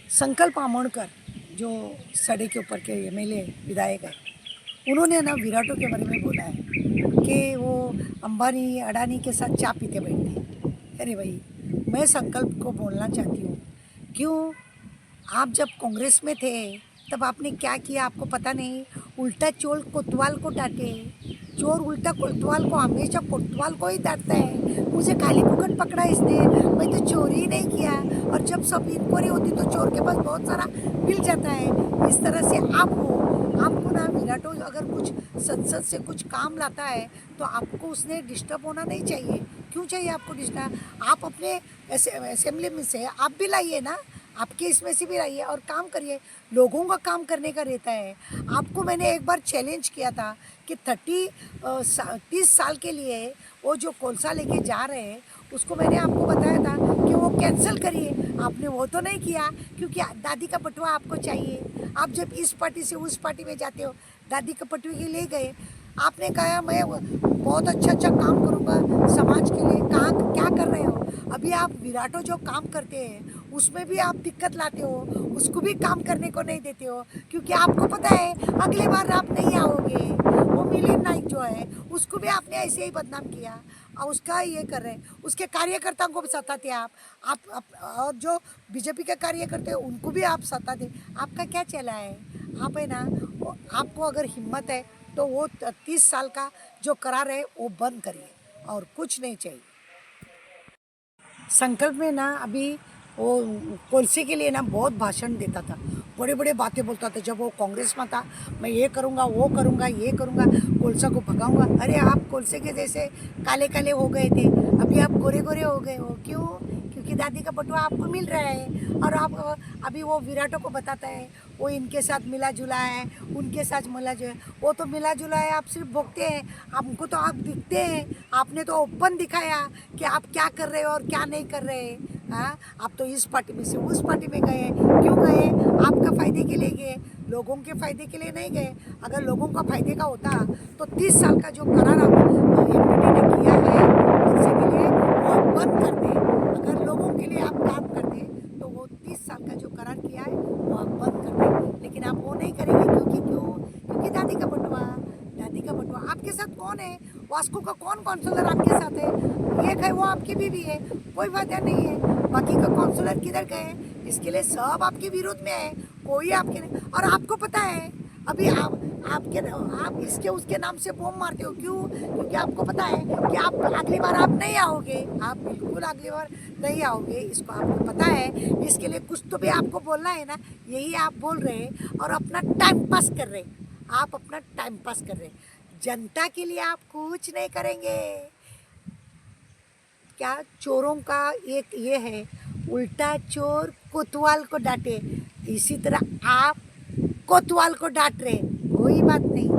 संकल्प आमोणकर जो सड़े के ऊपर के एमएलए विधायक है, उन्होंने ना विराटों के बारे में बोला है कि वो अंबानी अडानी के साथ चाय पीते बैठते हैं। अरे भाई, मैं संकल्प को बोलना चाहती हूँ, क्यों आप जब कांग्रेस में थे तब आपने क्या किया आपको पता नहीं? उल्टा चोर कोतवाल को डांटे। चोर उल्टा कोतवाल को, हमेशा कोतवाल को ही डांटता है। मुझे खाली फुकट पकड़ा इसने, मैं तो चोरी ही नहीं किया। और जब सब इंक्वायरी होती तो चोर के पास बहुत सारा मिल जाता है। इस तरह से आप हो, आपको ना विराटो अगर कुछ संसद से कुछ काम लाता है तो आपको उसने डिस्टर्ब होना नहीं चाहिए। क्यों चाहिए आपको डिस्टर्ब? आप अपने असेंबली में से आप भी लाइए ना, आपके इसमें से भी लाइए और काम करिए। लोगों का काम करने का रहता है। आपको मैंने एक बार चैलेंज किया था कि 30 साल के लिए वो जो कोलसा लेके जा रहे हैं उसको मैंने आपको बताया था कि वो कैंसिल करिए। आपने वो तो नहीं किया, क्योंकि दादी का बटुआ आपको चाहिए। आप जब इस पार्टी से उस पार्टी में जाते हो, दादी का बटुए के लिए गए, आपने कहा मैं बहुत अच्छा काम करूँगा समाज के लिए। कहाँ क्या कर रहे हो? अभी आप विराटो जो काम करते हैं उसमें भी आप दिक्कत लाते हो, उसको भी काम करने को नहीं देते हो, क्योंकि आपको पता है अगली बार आप नहीं आओगे। वो मिलियन नाइक जो है उसको भी आपने ऐसे ही बदनाम किया और उसका ये कर रहे हैं। उसके कार्यकर्ताओं को भी सताते आप और जो बीजेपी के कार्यकर्ता हैं उनको भी आप सताते। आपका क्या चला है? आप है ना, आपको अगर हिम्मत है तो वो 30 साल का जो करार है वो बंद करिए और कुछ नहीं चाहिए। संकल्प में ना अभी वो कोलसे के लिए ना बहुत भाषण देता था, बड़े बड़े बातें बोलता था। जब वो कांग्रेस में था, मैं ये करूँगा वो करूँगा ये करूँगा, कोलसा को भगाऊँगा। अरे आप कोलसे के जैसे काले काले हो गए थे, अभी आप गोरे गोरे हो गए हो। क्यों? क्योंकि दादी का बटुआ आपको मिल रहा है। और आप अभी वो विराटों को बताता है वो इनके साथ मिला जुला है, उनके साथ मिला जुला है। वो तो मिला जुला है, आप सिर्फ भोगते हैं। हमको तो आप दिखते हैं। आपने तो ओपन दिखाया कि आप क्या कर रहे हो और क्या नहीं कर रहे हैं। हाँ, आप तो इस पार्टी में से उस पार्टी में गए। क्यों गए? आपका फायदे के लिए गए, लोगों के फायदे के लिए नहीं गए। अगर लोगों का फायदे का होता तो 30 साल का जो करार एमपीटी ने किया है उसके लिए वो आप बंद कर दे। अगर लोगों के लिए आप काम करते तो वो 30 साल का जो करार किया है वो आप बंद कर दे। लेकिन आप वो नहीं करेंगे, क्योंकि दादी का बटुआ आपके साथ कौन है? वास्को का कौन काउंसलर आपके साथ है? एक है वो आपकी बीवी है, कोई वजह नहीं है। बाकी का काउंसलर किधर गए? इसके लिए सब आपके विरोध में है, कोई आपके नहीं। और आपको पता है अभी आप इसके उसके नाम से बॉम्ब मारते हो। क्यों? क्योंकि आपको पता है कि आप अगली बार आप नहीं आओगे। आप बिल्कुल अगली बार नहीं आओगे, इसको आपको पता है। इसके लिए कुछ तो भी आपको बोलना है ना, यही आप बोल रहे हैं और अपना टाइम पास कर रहे हैं। आप अपना टाइम पास कर रहे हैं, जनता के लिए आप कुछ नहीं करेंगे। क्या चोरों का एक ये है, उल्टा चोर कोतवाल को डांटे, इसी तरह आप कोतवाल को डांट रहे, कोई बात नहीं।